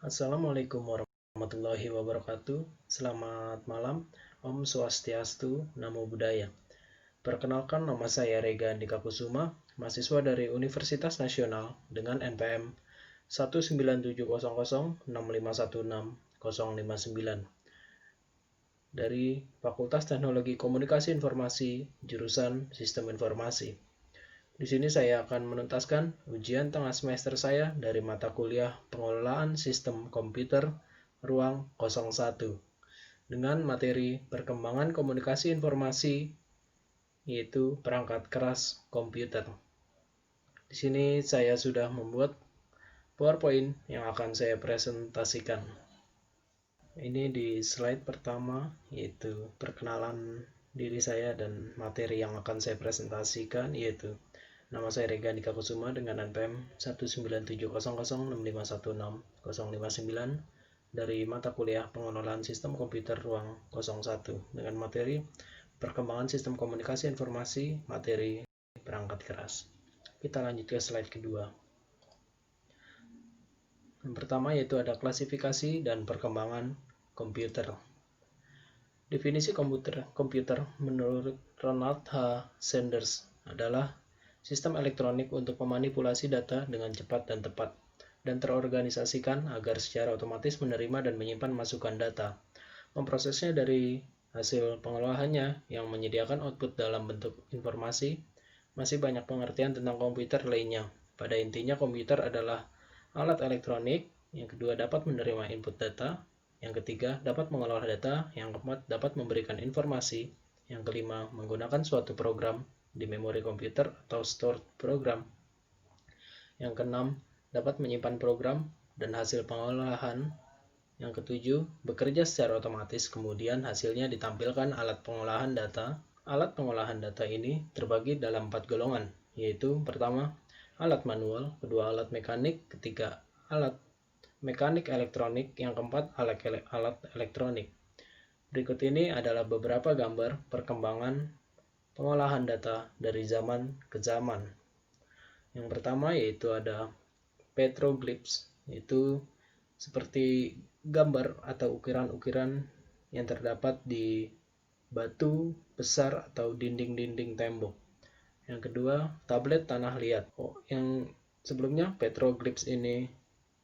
Assalamualaikum warahmatullahi wabarakatuh. Selamat malam, Om Swastiastu, Namo Buddhaya. Perkenalkan, nama saya Rega Andika Kusuma, mahasiswa dari Universitas Nasional dengan NPM 1970065160059 dari Fakultas Teknologi Komunikasi Informasi, jurusan Sistem Informasi. Di sini saya akan menuntaskan ujian tengah semester saya dari mata kuliah Pengelolaan Sistem Komputer Ruang 01 dengan materi Perkembangan Komunikasi Informasi, yaitu perangkat keras komputer. Di sini saya sudah membuat PowerPoint yang akan saya presentasikan. Ini di slide pertama, yaitu perkenalan diri saya dan materi yang akan saya presentasikan, yaitu nama saya Rega Andika Kusuma dengan NPM 1970065160059 dari mata kuliah Pengelolaan Sistem Komputer Ruang 01 dengan materi Perkembangan Sistem Komunikasi Informasi, materi perangkat keras. Kita lanjut ke slide kedua. Yang pertama yaitu ada klasifikasi dan perkembangan komputer. Definisi komputer menurut Ronald H. Sanders adalah sistem elektronik untuk memanipulasi data dengan cepat dan tepat, dan terorganisasikan agar secara otomatis menerima dan menyimpan masukan data, memprosesnya dari hasil pengolahannya yang menyediakan output dalam bentuk informasi. Masih banyak pengertian tentang komputer lainnya. Pada intinya komputer adalah alat elektronik, yang kedua dapat menerima input data, yang ketiga dapat mengolah data, yang keempat dapat memberikan informasi, yang kelima menggunakan suatu program di memori komputer atau stored program. Yang keenam, dapat menyimpan program dan hasil pengolahan. Yang ketujuh, bekerja secara otomatis, kemudian hasilnya ditampilkan alat pengolahan data. Alat pengolahan data ini terbagi dalam 4 golongan, yaitu pertama, alat manual, kedua alat mekanik, ketiga alat mekanik elektronik, yang keempat alat elektronik. Berikut ini adalah beberapa gambar perkembangan pengolahan data dari zaman ke zaman. Yang pertama yaitu ada petroglyphs, yaitu seperti gambar atau ukiran-ukiran yang terdapat di batu besar atau dinding-dinding tembok. Yang kedua, tablet tanah liat. Yang sebelumnya petroglyphs ini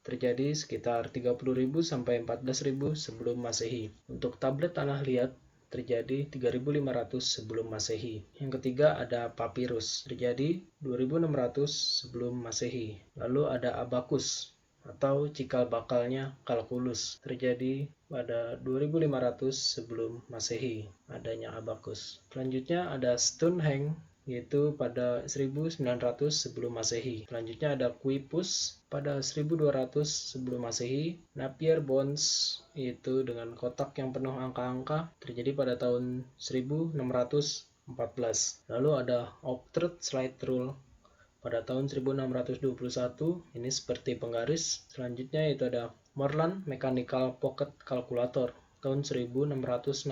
terjadi sekitar 30.000 sampai 14.000 sebelum Masehi. Untuk tablet tanah liat terjadi 3.500 sebelum Masehi. Yang ketiga ada papirus, terjadi 2.600 sebelum Masehi. Lalu ada abakus atau cikal bakalnya kalkulus, terjadi pada 2.500 sebelum Masehi adanya abakus. Selanjutnya ada Stonehenge, yaitu pada 1900 sebelum Masehi. Selanjutnya ada Quipus pada 1200 sebelum Masehi. Napier Bones, yaitu dengan kotak yang penuh angka-angka, terjadi pada tahun 1614. Lalu ada Octreothed Slide Rule pada tahun 1621, ini seperti penggaris. Selanjutnya yaitu ada Morland Mechanical Pocket Calculator tahun 1666.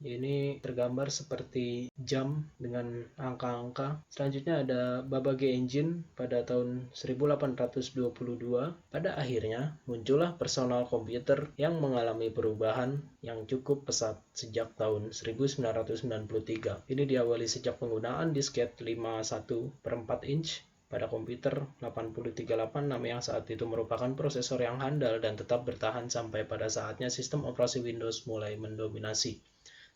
Ini tergambar seperti jam dengan angka-angka. Selanjutnya ada Babbage Engine pada tahun 1822. Pada akhirnya muncullah personal komputer yang mengalami perubahan yang cukup pesat sejak tahun 1993. Ini diawali sejak penggunaan disket 51/4 inch pada komputer 8038 yang saat itu merupakan prosesor yang handal dan tetap bertahan sampai pada saatnya sistem operasi Windows mulai mendominasi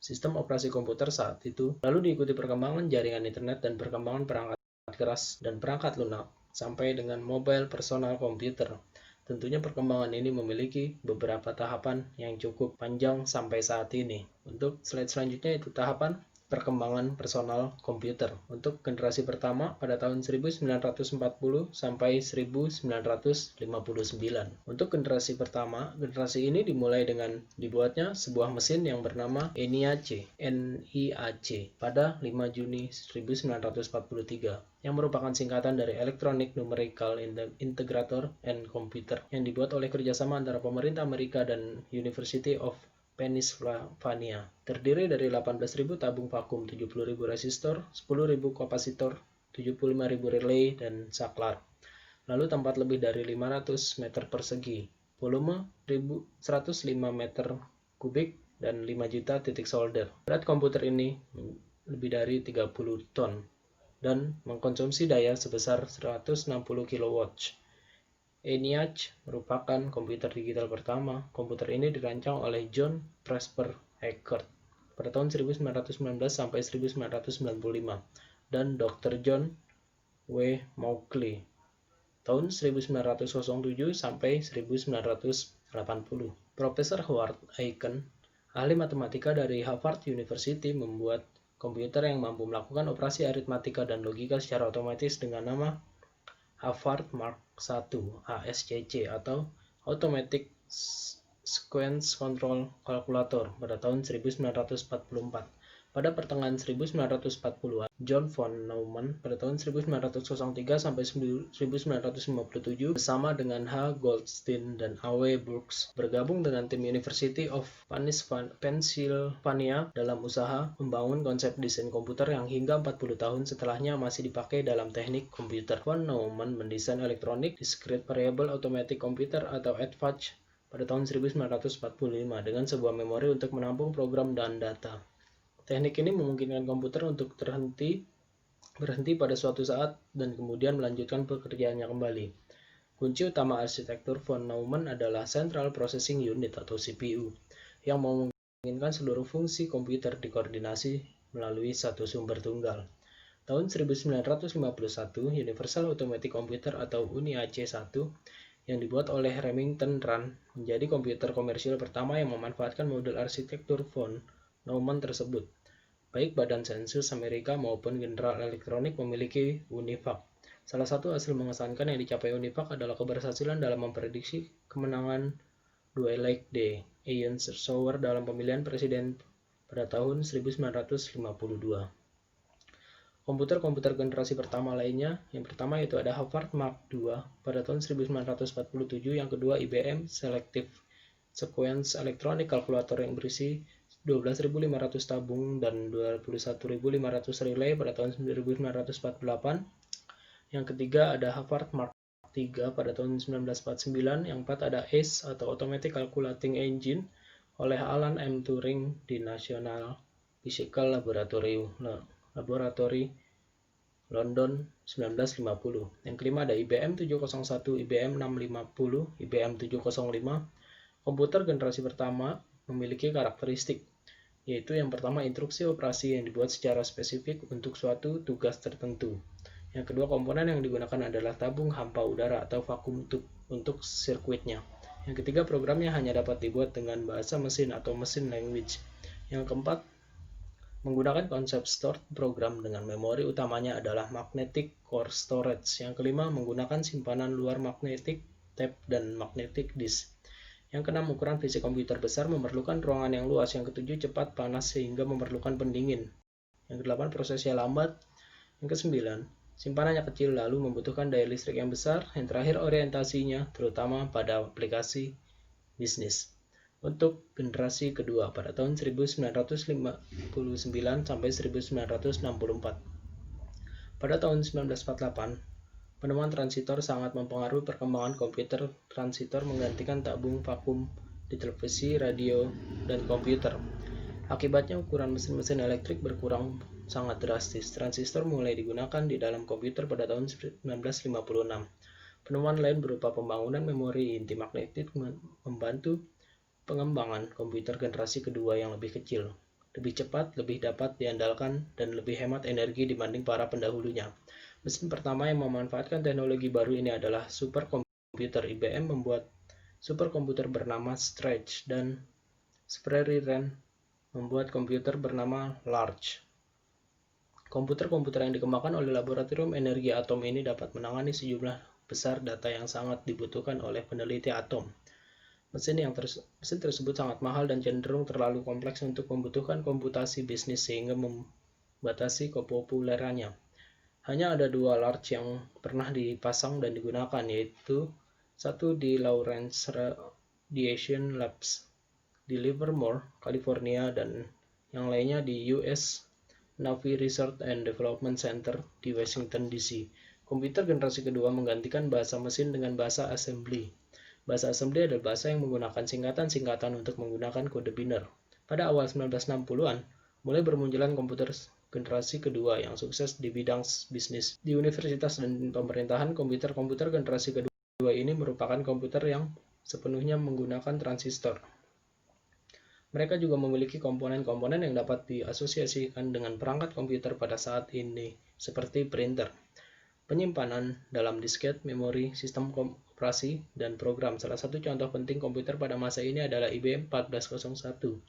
sistem operasi komputer saat itu. Lalu diikuti perkembangan jaringan internet dan perkembangan perangkat keras dan perangkat lunak sampai dengan mobile personal computer. Tentunya perkembangan ini memiliki beberapa tahapan yang cukup panjang sampai saat ini. Untuk slide selanjutnya itu tahapan perkembangan personal komputer. Untuk generasi pertama pada tahun 1940 sampai 1959. Untuk generasi pertama, generasi ini dimulai dengan dibuatnya sebuah mesin yang bernama NIAC pada 5 Juni 1943, yang merupakan singkatan dari Electronic Numerical Integrator and Computer, yang dibuat oleh kerjasama antara pemerintah Amerika dan University of Pennsylvania. Terdiri dari 18.000 tabung vakum, 70.000 resistor, 10.000 kapasitor, 75.000 relay, dan saklar. Lalu tempat lebih dari 500 meter persegi. volume 105 meter kubik, dan 5 juta titik solder. Berat komputer ini lebih dari 30 ton dan mengkonsumsi daya sebesar 160 kW. ENIAC merupakan komputer digital pertama. Komputer ini dirancang oleh John Presper Eckert pada tahun 1919 sampai 1995 dan Dr. John W. Mauchly tahun 1907 sampai 1980. Profesor Howard Aiken, ahli matematika dari Harvard University, membuat komputer yang mampu melakukan operasi aritmatika dan logika secara otomatis dengan nama Harvard Mark I (ASCC) atau Automatic Sequence Control Calculator pada tahun 1944. Pada pertengahan 1940-an, John von Neumann pada tahun 1903 sampai 1957 bersama dengan H. Goldstein dan A. W. Brooks bergabung dengan tim University of Pennsylvania dalam usaha membangun konsep desain komputer yang hingga 40 tahun setelahnya masih dipakai dalam teknik komputer. Von Neumann mendesain Electronic Discrete Variable Automatic Computer atau EDVAC pada tahun 1945 dengan sebuah memori untuk menampung program dan data. Teknik ini memungkinkan komputer untuk berhenti pada suatu saat dan kemudian melanjutkan pekerjaannya kembali. Kunci utama arsitektur von Neumann adalah Central Processing Unit atau CPU, yang memungkinkan seluruh fungsi komputer dikoordinasi melalui satu sumber tunggal. Tahun 1951, Universal Automatic Computer atau UNIAC-1 yang dibuat oleh Remington Rand menjadi komputer komersial pertama yang memanfaatkan model arsitektur von Neumann tersebut. Baik Badan Sensus Amerika maupun General Electronic memiliki UNIVAC. Salah satu hasil mengesankan yang dicapai UNIVAC adalah keberhasilan dalam memprediksi kemenangan Dwight D. Eisenhower dalam pemilihan presiden pada tahun 1952. Komputer-komputer generasi pertama lainnya, yang pertama yaitu ada Harvard Mark II pada tahun 1947, yang kedua IBM Selective Sequence Electronic Calculator yang berisi 12.500 tabung dan 21.500 relay pada tahun 1948. Yang ketiga ada Harvard Mark III pada tahun 1949. Yang keempat ada ACE atau Automatic Calculating Engine oleh Alan M. Turing di National Physical Laboratory London 1950. Yang kelima ada IBM 701, IBM 650, IBM 705. Komputer generasi pertama memiliki karakteristik, yaitu yang pertama instruksi operasi yang dibuat secara spesifik untuk suatu tugas tertentu. Yang kedua, komponen yang digunakan adalah tabung hampa udara atau vakum tube untuk sirkuitnya. Yang ketiga, programnya hanya dapat dibuat dengan bahasa mesin atau machine language. Yang keempat, menggunakan konsep stored program dengan memori utamanya adalah magnetic core storage. Yang kelima, menggunakan simpanan luar magnetic tape dan magnetic disk. Yang keenam, ukuran fisik komputer besar memerlukan ruangan yang luas. Yang ketujuh, cepat panas sehingga memerlukan pendingin. Yang kedelapan, prosesnya lambat. Yang kesembilan, simpanannya kecil lalu membutuhkan daya listrik yang besar. Yang terakhir, orientasinya terutama pada aplikasi bisnis. Untuk generasi kedua pada tahun 1959 sampai 1964. Pada tahun 1948, penemuan transistor sangat mempengaruhi perkembangan komputer. Transistor menggantikan tabung vakum di televisi, radio, dan komputer. Akibatnya ukuran mesin-mesin elektrik berkurang sangat drastis. Transistor mulai digunakan di dalam komputer pada tahun 1956. Penemuan lain berupa pembangunan memori inti magnetik membantu pengembangan komputer generasi kedua yang lebih kecil, lebih cepat, lebih dapat diandalkan, dan lebih hemat energi dibanding para pendahulunya. Mesin pertama yang memanfaatkan teknologi baru ini adalah superkomputer. IBM membuat superkomputer bernama Stretch dan Sperry Rand membuat komputer bernama Large. Komputer-komputer yang dikembangkan oleh Laboratorium Energi Atom ini dapat menangani sejumlah besar data yang sangat dibutuhkan oleh peneliti atom. Mesin tersebut sangat mahal dan cenderung terlalu kompleks untuk membutuhkan komputasi bisnis sehingga membatasi kepopulerannya. Hanya ada dua Large yang pernah dipasang dan digunakan, yaitu satu di Lawrence Radiation Labs di Livermore, California, dan yang lainnya di US Navy Research and Development Center di Washington DC. Komputer generasi kedua menggantikan bahasa mesin dengan bahasa assembly. Bahasa assembly adalah bahasa yang menggunakan singkatan-singkatan untuk menggunakan kode biner. Pada awal 1960-an, mulai bermunculan komputer generasi kedua yang sukses di bidang bisnis. Di universitas dan pemerintahan, komputer generasi kedua ini merupakan komputer yang sepenuhnya menggunakan transistor. Mereka juga memiliki komponen-komponen yang dapat diasosiasikan dengan perangkat komputer pada saat ini, seperti printer, penyimpanan dalam disket, memori, sistem operasi, dan program. Salah satu contoh penting komputer pada masa ini adalah IBM 1401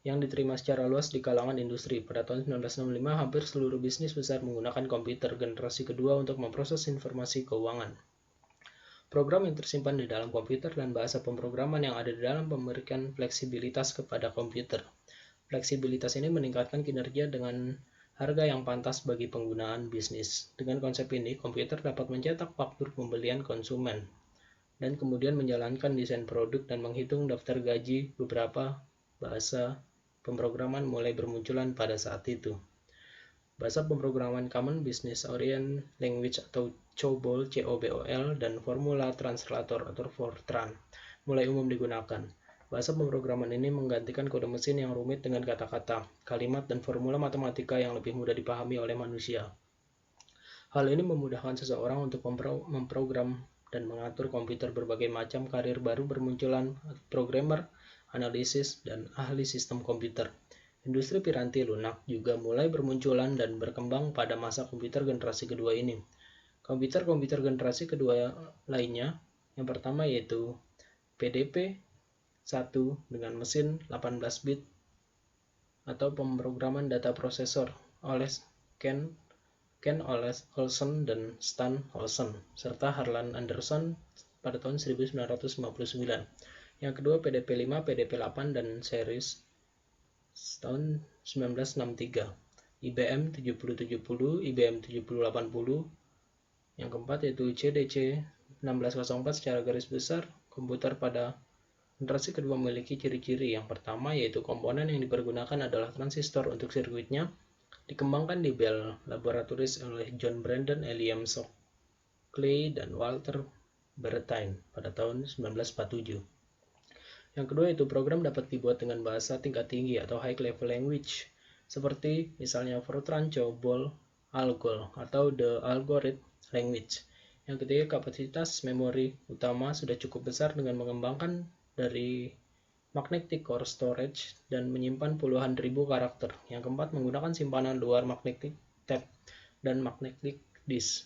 yang diterima secara luas di kalangan industri. Pada tahun 1965, hampir seluruh bisnis besar menggunakan komputer generasi kedua untuk memproses informasi keuangan. Program yang tersimpan di dalam komputer dan bahasa pemrograman yang ada di dalam memberikan fleksibilitas kepada komputer. Fleksibilitas ini meningkatkan kinerja dengan harga yang pantas bagi penggunaan bisnis. Dengan konsep ini, komputer dapat mencetak faktur pembelian konsumen dan kemudian menjalankan desain produk dan menghitung daftar gaji. Beberapa bahasa pemrograman mulai bermunculan pada saat itu. Bahasa pemrograman Common Business Oriented Language atau COBOL, COBOL, dan Formula Translator atau Fortran mulai umum digunakan. Bahasa pemrograman ini menggantikan kode mesin yang rumit dengan kata-kata, kalimat, dan formula matematika yang lebih mudah dipahami oleh manusia. Hal ini memudahkan seseorang untuk memprogram dan mengatur komputer. Berbagai macam karir baru bermunculan, programmer, analisis, dan ahli sistem komputer. Industri piranti lunak juga mulai bermunculan dan berkembang pada masa komputer generasi kedua ini. Komputer generasi kedua lainnya, yang pertama yaitu PDP-1 dengan mesin 18 bit atau pemrograman data prosesor oleh Ken Olsen dan Stan Olsen, serta Harlan Anderson pada tahun 1959. Yang kedua PDP-5, PDP-8, dan series tahun 1963, IBM 7070, IBM 7080. Yang keempat yaitu CDC 1604. Secara garis besar, komputer pada generasi kedua memiliki ciri-ciri. Yang pertama yaitu komponen yang dipergunakan adalah transistor untuk sirkuitnya, dikembangkan di Bell Laboratories oleh John Brandon, Eliam Shockley, dan Walter Bernstein pada tahun 1947. Yang kedua itu program dapat dibuat dengan bahasa tingkat tinggi atau high level language, seperti misalnya Fortran, COBOL, ALGOL, atau The Algorithm Language. Yang ketiga, kapasitas memori utama sudah cukup besar dengan mengembangkan dari magnetic core storage dan menyimpan puluhan ribu karakter. Yang keempat, menggunakan simpanan luar magnetic tape dan magnetic disk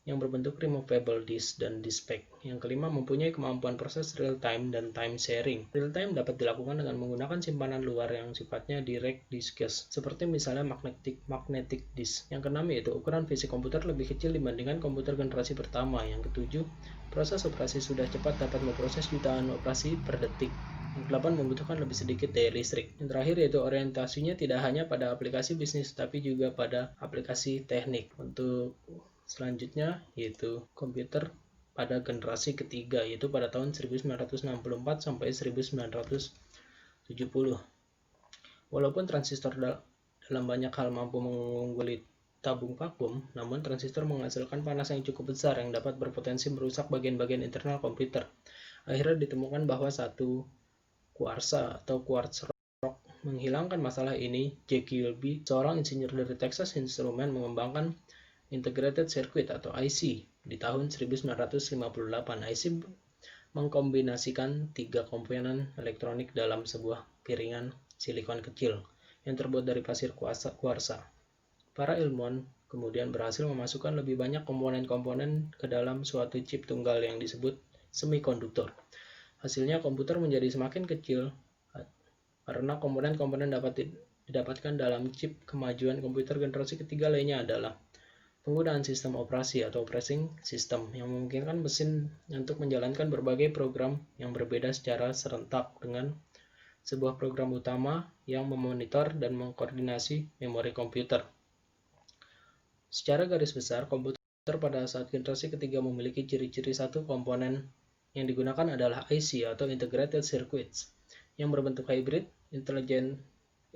yang berbentuk removable disk dan disk-pack. Yang kelima, mempunyai kemampuan proses real-time dan time sharing. Real-time dapat dilakukan dengan menggunakan simpanan luar yang sifatnya direct disk, seperti misalnya magnetic disk. Yang keenam yaitu ukuran fisik komputer lebih kecil dibandingkan komputer generasi pertama. Yang ketujuh, proses operasi sudah cepat, dapat memproses jutaan operasi per detik. Yang kedelapan, membutuhkan lebih sedikit daya listrik. Yang terakhir yaitu orientasinya tidak hanya pada aplikasi bisnis, tapi juga pada aplikasi teknik. Untuk selanjutnya yaitu komputer pada generasi ketiga, yaitu pada tahun 1964 sampai 1970. Walaupun transistor dalam banyak hal mampu mengungguli tabung vakum, namun transistor menghasilkan panas yang cukup besar yang dapat berpotensi merusak bagian-bagian internal komputer. Akhirnya ditemukan bahwa satu kuarsa atau quartz rock menghilangkan masalah ini. Jack Kilby, seorang insinyur dari Texas Instruments, mengembangkan Integrated Circuit atau IC di tahun 1958. IC mengkombinasikan tiga komponen elektronik dalam sebuah piringan silikon kecil yang terbuat dari pasir kuarsa. Para ilmuwan kemudian berhasil memasukkan lebih banyak komponen-komponen ke dalam suatu chip tunggal yang disebut semikonduktor. Hasilnya komputer menjadi semakin kecil karena komponen-komponen dapat didapatkan dalam chip. Kemajuan komputer generasi ketiga lainnya adalah penggunaan sistem operasi atau operating system yang memungkinkan mesin untuk menjalankan berbagai program yang berbeda secara serentak dengan sebuah program utama yang memonitor dan mengkoordinasi memori komputer. Secara garis besar, komputer pada saat generasi ketiga memiliki ciri-ciri. Satu, komponen yang digunakan adalah IC atau Integrated Circuits yang berbentuk hybrid, Intelligent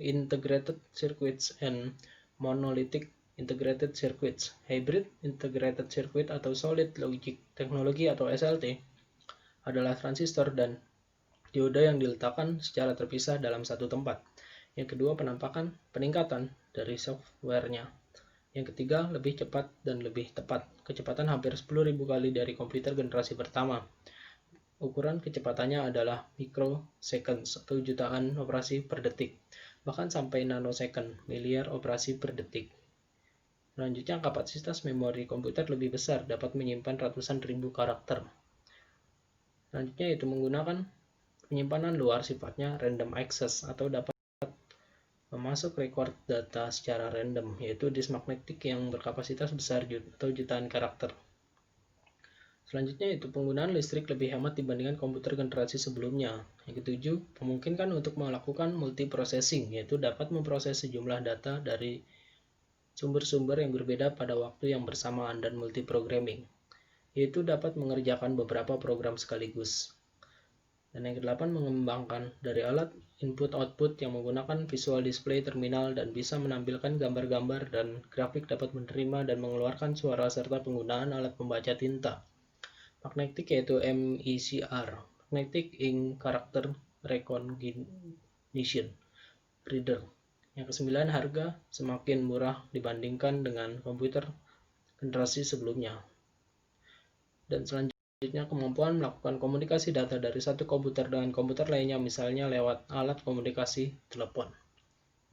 Integrated Circuits, and Monolithic Integrated Circuits. Hybrid Integrated Circuit atau Solid Logic Technology atau SLT adalah transistor dan dioda yang diletakkan secara terpisah dalam satu tempat. Yang kedua, peningkatan dari software-nya. Yang ketiga, lebih cepat dan lebih tepat. Kecepatan hampir 10.000 kali dari komputer generasi pertama. Ukuran kecepatannya adalah microseconds atau jutaan operasi per detik, bahkan sampai nanosecond, miliar operasi per detik. Selanjutnya, kapasitas memori komputer lebih besar, dapat menyimpan ratusan ribu karakter. Selanjutnya, itu menggunakan penyimpanan luar, sifatnya random access atau dapat memasuk record data secara random, yaitu disk magnetik yang berkapasitas besar atau jutaan karakter. Selanjutnya itu penggunaan listrik lebih hemat dibandingkan komputer generasi sebelumnya. Yang ketujuh, memungkinkan untuk melakukan multiprocessing, yaitu dapat memproses sejumlah data dari sumber-sumber yang berbeda pada waktu yang bersamaan, dan multiprogramming, yaitu dapat mengerjakan beberapa program sekaligus. Dan yang kedelapan, mengembangkan dari alat input-output yang menggunakan visual display terminal dan bisa menampilkan gambar-gambar dan grafik, dapat menerima dan mengeluarkan suara serta penggunaan alat pembaca tinta magnetik yaitu MICR, Magnetic Ink Character Recognition Reader. Yang kesembilan, harga semakin murah dibandingkan dengan komputer generasi sebelumnya. Dan selanjutnya, kemampuan melakukan komunikasi data dari satu komputer dengan komputer lainnya, misalnya lewat alat komunikasi telepon.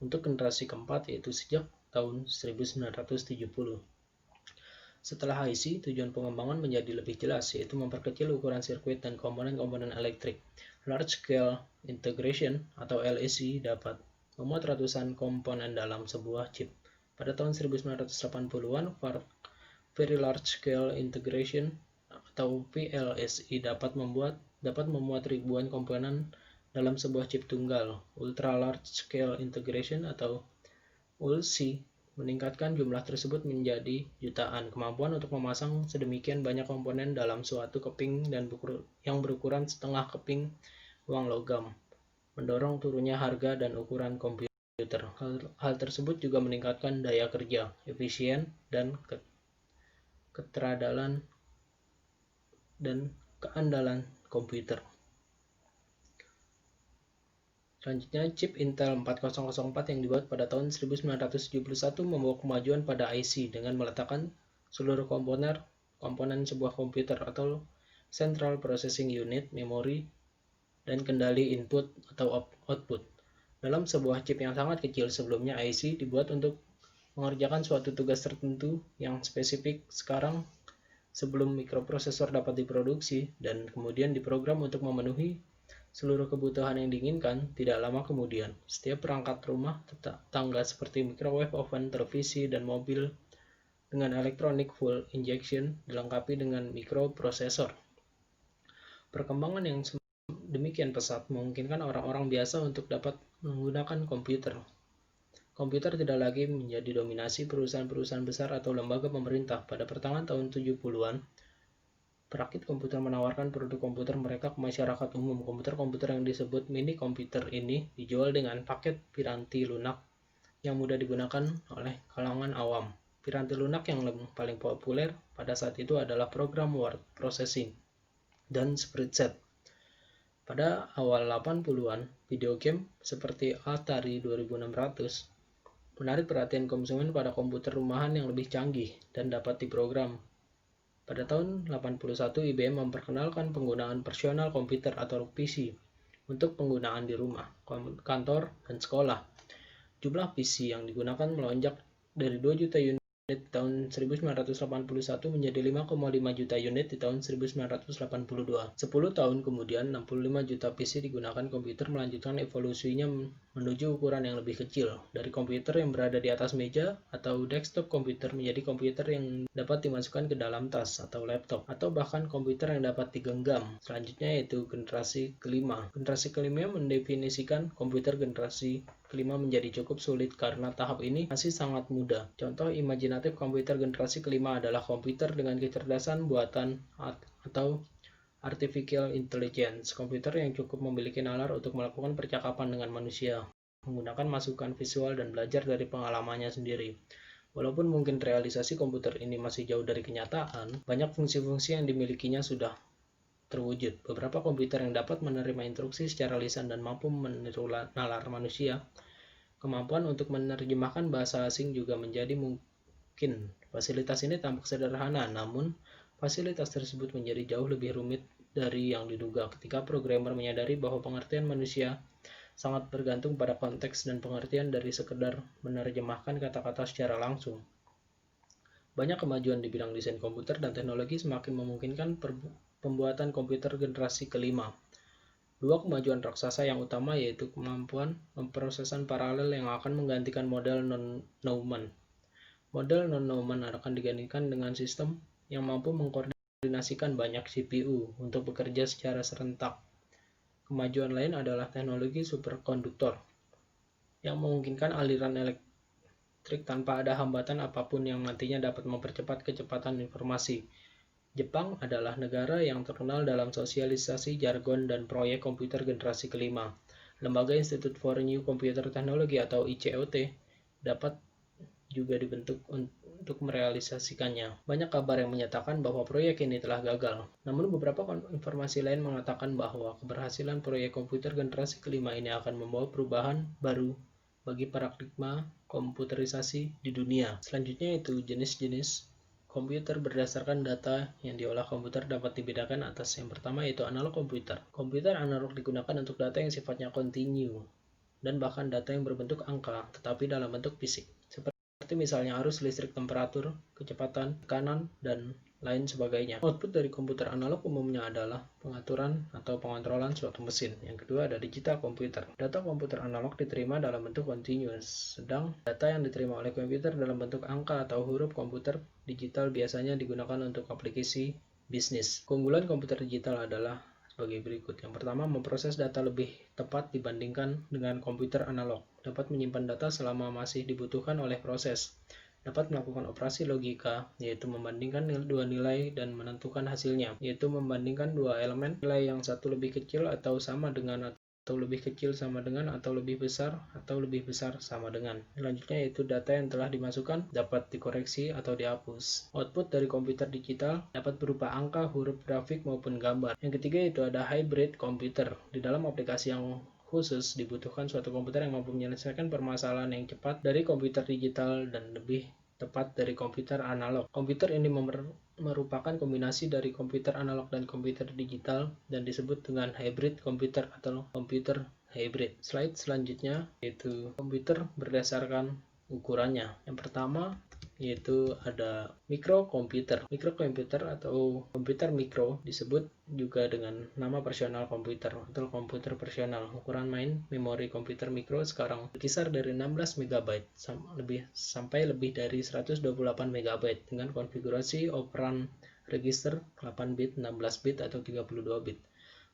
Untuk generasi keempat, yaitu sejak tahun 1970. Setelah IC, tujuan pengembangan menjadi lebih jelas, yaitu memperkecil ukuran sirkuit dan komponen-komponen elektrik. Large Scale Integration atau LSI dapat memuat ratusan komponen dalam sebuah chip. Pada tahun 1980-an, Very Large Scale Integration atau VLSI dapat memuat ribuan komponen dalam sebuah chip tunggal. Ultra Large Scale Integration atau ULC meningkatkan jumlah tersebut menjadi jutaan. Kemampuan untuk memasang sedemikian banyak komponen dalam suatu keping dan yang berukuran setengah keping uang logam mendorong turunnya harga dan ukuran komputer. Hal tersebut juga meningkatkan daya kerja, efisien, dan keandalan komputer. Selanjutnya, chip Intel 4004 yang dibuat pada tahun 1971 membawa kemajuan pada IC dengan meletakkan seluruh komponen sebuah komputer atau Central Processing Unit, memori, dan kendali input atau output dalam sebuah chip yang sangat kecil. Sebelumnya, IC dibuat untuk mengerjakan suatu tugas tertentu yang spesifik. Sekarang, sebelum mikroprosesor dapat diproduksi dan kemudian diprogram untuk memenuhi seluruh kebutuhan yang diinginkan, tidak lama kemudian, setiap perangkat rumah tangga seperti microwave oven, televisi, dan mobil dengan electronic full injection dilengkapi dengan mikroprosesor. Perkembangan yang demikian pesat memungkinkan orang-orang biasa untuk dapat menggunakan komputer. Komputer tidak lagi menjadi dominasi perusahaan-perusahaan besar atau lembaga pemerintah. Pada pertengahan tahun 70-an, perakit komputer menawarkan produk komputer mereka ke masyarakat umum. Komputer-komputer yang disebut mini komputer ini dijual dengan paket piranti lunak yang mudah digunakan oleh kalangan awam. Piranti lunak yang paling populer pada saat itu adalah program word processing dan spreadsheet. Pada awal 80-an, video game seperti Atari 2600 menarik perhatian konsumen pada komputer rumahan yang lebih canggih dan dapat diprogram. Pada tahun 81, IBM memperkenalkan penggunaan personal komputer atau PC untuk penggunaan di rumah, kantor, dan sekolah. Jumlah PC yang digunakan melonjak dari 2 juta unit di tahun 1981 menjadi 5,5 juta unit di tahun 1982. 10 tahun kemudian, 65 juta PC digunakan. Komputer melanjutkan evolusinya menuju ukuran yang lebih kecil, dari komputer yang berada di atas meja atau desktop komputer menjadi komputer yang dapat dimasukkan ke dalam tas atau laptop, atau bahkan komputer yang dapat digenggam. Selanjutnya yaitu generasi kelima. Generasi kelima mendefinisikan komputer generasi kelima menjadi cukup sulit karena tahap ini masih sangat mudah. Contoh imajinatif komputer generasi kelima adalah komputer dengan kecerdasan buatan atau artificial intelligence, komputer yang cukup memiliki nalar untuk melakukan percakapan dengan manusia, menggunakan masukan visual dan belajar dari pengalamannya sendiri. Walaupun mungkin realisasi komputer ini masih jauh dari kenyataan, banyak fungsi-fungsi yang dimilikinya sudah terwujud. Beberapa komputer yang dapat menerima instruksi secara lisan dan mampu meniru nalar manusia. Kemampuan untuk menerjemahkan bahasa asing juga menjadi mungkin. Fasilitas ini tampak sederhana, namun fasilitas tersebut menjadi jauh lebih rumit dari yang diduga ketika programmer menyadari bahwa pengertian manusia sangat bergantung pada konteks dan pengertian dari sekedar menerjemahkan kata-kata secara langsung. Banyak kemajuan di bidang desain komputer dan teknologi semakin memungkinkan pembuatan komputer generasi kelima. Dua kemajuan raksasa yang utama yaitu kemampuan pemrosesan paralel yang akan menggantikan model non-Neumann. Model non-Neumann akan digantikan dengan sistem yang mampu mengkoordinasikan banyak CPU untuk bekerja secara serentak. Kemajuan lain adalah teknologi superkonduktor yang memungkinkan aliran elektrik tanpa ada hambatan apapun yang nantinya dapat mempercepat kecepatan informasi. Jepang adalah negara yang terkenal dalam sosialisasi jargon dan proyek komputer generasi kelima. Lembaga Institute for New Computer Technology atau ICOT dapat juga dibentuk untuk merealisasikannya. Banyak kabar yang menyatakan bahwa proyek ini telah gagal. Namun beberapa informasi lain mengatakan bahwa keberhasilan proyek komputer generasi kelima ini akan membawa perubahan baru bagi paradigma komputerisasi di dunia. Selanjutnya itu jenis-jenis komputer berdasarkan data yang diolah komputer dapat dibedakan atas yang pertama yaitu analog komputer. Komputer analog digunakan untuk data yang sifatnya kontinu dan bahkan data yang berbentuk angka tetapi dalam bentuk fisik. Seperti misalnya arus listrik, temperatur, kecepatan, tekanan, dan lain sebagainya. Output dari komputer analog umumnya adalah pengaturan atau pengontrolan suatu mesin. Yang kedua ada digital komputer. Data komputer analog diterima dalam bentuk continuous, sedang data yang diterima oleh komputer dalam bentuk angka atau huruf komputer digital biasanya digunakan untuk aplikasi bisnis. Keunggulan komputer digital adalah sebagai berikut. Yang pertama, memproses data lebih tepat dibandingkan dengan komputer analog. Dapat menyimpan data selama masih dibutuhkan oleh proses. Dapat melakukan operasi logika, yaitu membandingkan dua nilai dan menentukan hasilnya, yaitu membandingkan dua elemen, nilai yang satu lebih kecil atau sama dengan atau lebih kecil sama dengan atau lebih besar sama dengan. Selanjutnya yaitu data yang telah dimasukkan dapat dikoreksi atau dihapus. Output dari komputer digital dapat berupa angka, huruf, grafik maupun gambar. Yang ketiga yaitu ada hybrid komputer. Di dalam aplikasi yang khusus dibutuhkan suatu komputer yang mampu menyelesaikan permasalahan yang cepat dari komputer digital dan lebih tepat dari komputer analog. Komputer ini merupakan kombinasi dari komputer analog dan komputer digital dan disebut dengan hybrid komputer atau komputer hybrid. Slide selanjutnya yaitu komputer berdasarkan ukurannya. Yang pertama yaitu ada mikrokomputer. Mikrokomputer atau komputer mikro disebut juga dengan nama personal komputer atau komputer personal. Ukuran main memori komputer mikro sekarang berkisar dari 16 MB sampai lebih dari 128 MB dengan konfigurasi operan register 8 bit, 16 bit atau 32 bit.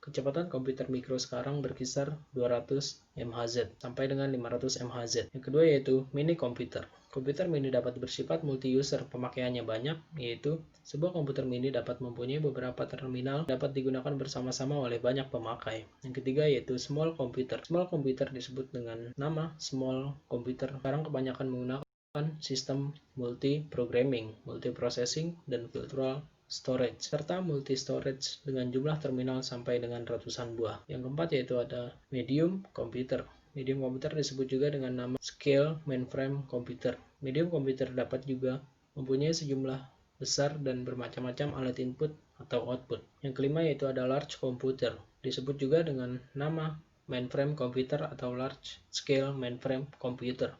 Kecepatan komputer mikro sekarang berkisar 200 MHz sampai dengan 500 MHz. Yang kedua yaitu mini komputer. Komputer mini dapat bersifat multi-user, pemakaiannya banyak, yaitu sebuah komputer mini dapat mempunyai beberapa terminal dapat digunakan bersama-sama oleh banyak pemakai. Yang ketiga yaitu small computer. Small computer disebut dengan nama small computer. Sekarang kebanyakan menggunakan sistem multi-programming, multi-processing, dan virtual storage, serta multi-storage dengan jumlah terminal sampai dengan ratusan buah. Yang keempat yaitu ada medium computer. Medium komputer disebut juga dengan nama scale mainframe computer. Medium komputer dapat juga mempunyai sejumlah besar dan bermacam-macam alat input atau output. Yang kelima yaitu ada large computer. Disebut juga dengan nama mainframe computer atau large scale mainframe computer.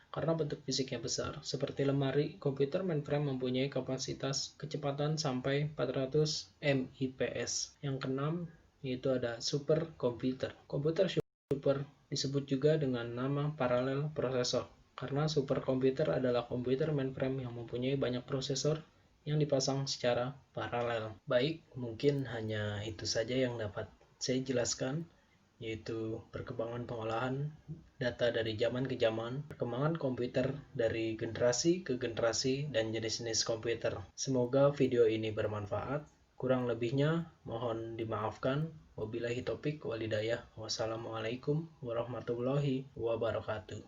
Karena bentuk fisiknya besar, seperti lemari, komputer mainframe mempunyai kapasitas kecepatan sampai 400 MIPS. Yang keenam yaitu ada superkomputer. Komputer super disebut juga dengan nama paralel prosesor, karena superkomputer adalah komputer mainframe yang mempunyai banyak prosesor yang dipasang secara paralel. Baik, mungkin hanya itu saja yang dapat saya jelaskan, yaitu perkembangan pengolahan data dari zaman ke zaman, perkembangan komputer dari generasi ke generasi, dan jenis-jenis komputer. Semoga video ini bermanfaat. Kurang lebihnya mohon dimaafkan. Wabillahi taufik walhidayah. Wassalamualaikum warahmatullahi wabarakatuh.